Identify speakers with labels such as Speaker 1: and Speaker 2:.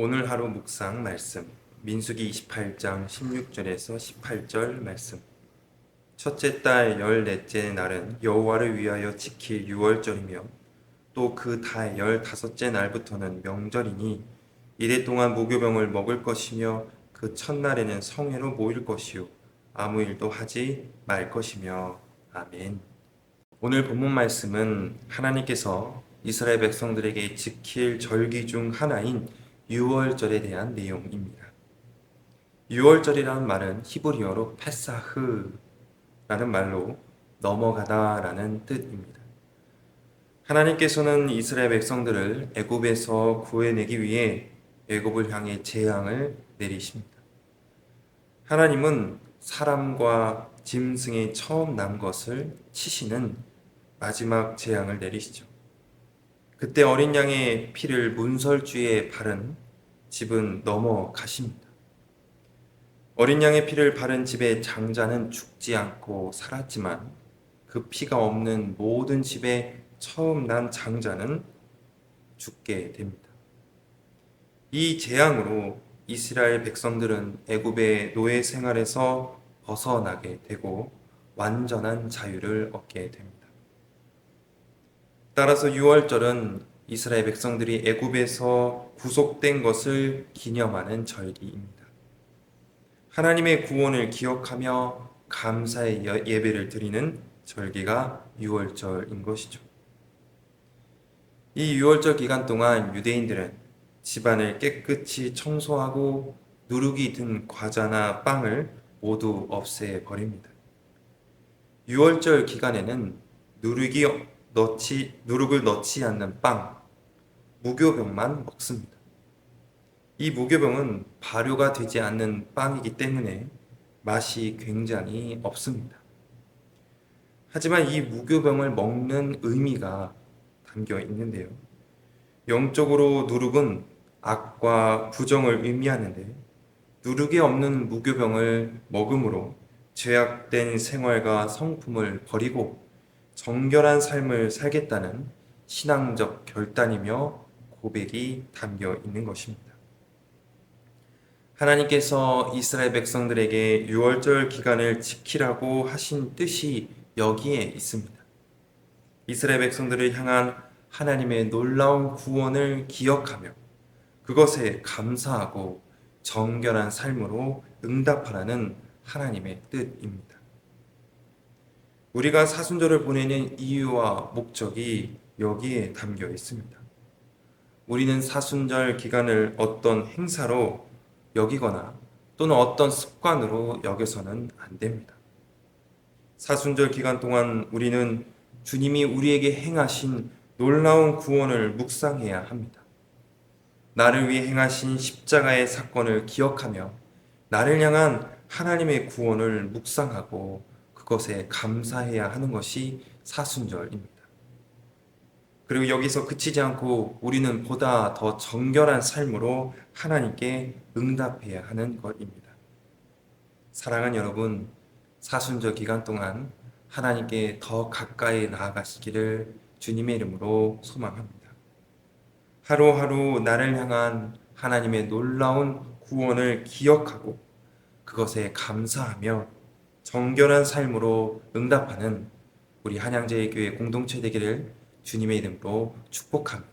Speaker 1: 오늘 하루 묵상 말씀 민수기 28장 16절에서 18절 말씀. 첫째 달 14째 날은 여호와를 위하여 지킬 유월절이며 또 그 달 15째 날부터는 명절이니 이래 동안 무교병을 먹을 것이며 그 첫날에는 성회로 모일 것이요 아무 일도 하지 말 것이며. 아멘. 오늘 본문 말씀은 하나님께서 이스라엘 백성들에게 지킬 절기 중 하나인 유월절에 대한 내용입니다. 유월절이라는 말은 히브리어로 페사흐라는 말로 넘어가다라는 뜻입니다. 하나님께서는 이스라엘 백성들을 애굽에서 구해내기 위해 애굽을 향해 재앙을 내리십니다. 하나님은 사람과 짐승의 처음 난 것을 치시는 마지막 재앙을 내리시죠. 그때 어린 양의 피를 문설주에 바른 집은 넘어가십니다. 어린 양의 피를 바른 집의 장자는 죽지 않고 살았지만 그 피가 없는 모든 집에 처음 난 장자는 죽게 됩니다. 이 재앙으로 이스라엘 백성들은 애굽의 노예 생활에서 벗어나게 되고 완전한 자유를 얻게 됩니다. 따라서 유월절은 이스라엘 백성들이 애굽에서 구속된 것을 기념하는 절기입니다. 하나님의 구원을 기억하며 감사의 예배를 드리는 절기가 유월절인 것이죠. 이 유월절 기간 동안 유대인들은 집안을 깨끗이 청소하고 누룩이 든 과자나 빵을 모두 없애버립니다. 유월절 기간에는 누룩을 넣지 않는 빵, 무교병만 먹습니다. 이 무교병은 발효가 되지 않는 빵이기 때문에 맛이 굉장히 없습니다. 하지만 이 무교병을 먹는 의미가 담겨 있는데요. 영적으로 누룩은 악과 부정을 의미하는데 누룩이 없는 무교병을 먹음으로 죄악된 생활과 성품을 버리고 정결한 삶을 살겠다는 신앙적 결단이며 고백이 담겨 있는 것입니다. 하나님께서 이스라엘 백성들에게 유월절 기간을 지키라고 하신 뜻이 여기에 있습니다. 이스라엘 백성들을 향한 하나님의 놀라운 구원을 기억하며 그것에 감사하고 정결한 삶으로 응답하라는 하나님의 뜻입니다. 우리가 사순절을 보내는 이유와 목적이 여기에 담겨 있습니다. 우리는 사순절 기간을 어떤 행사로 여기거나 또는 어떤 습관으로 여겨서는 안 됩니다. 사순절 기간 동안 우리는 주님이 우리에게 행하신 놀라운 구원을 묵상해야 합니다. 나를 위해 행하신 십자가의 사건을 기억하며 나를 향한 하나님의 구원을 묵상하고 그것에 감사해야 하는 것이 사순절입니다. 그리고 여기서 그치지 않고 우리는 보다 더 정결한 삶으로 하나님께 응답해야 하는 것입니다. 사랑하는 여러분, 사순절 기간 동안 하나님께 더 가까이 나아가시기를 주님의 이름으로 소망합니다. 하루하루 나를 향한 하나님의 놀라운 구원을 기억하고 그것에 감사하며 정결한 삶으로 응답하는 우리 한양제일교회 공동체 되기를 주님의 이름으로 축복합니다.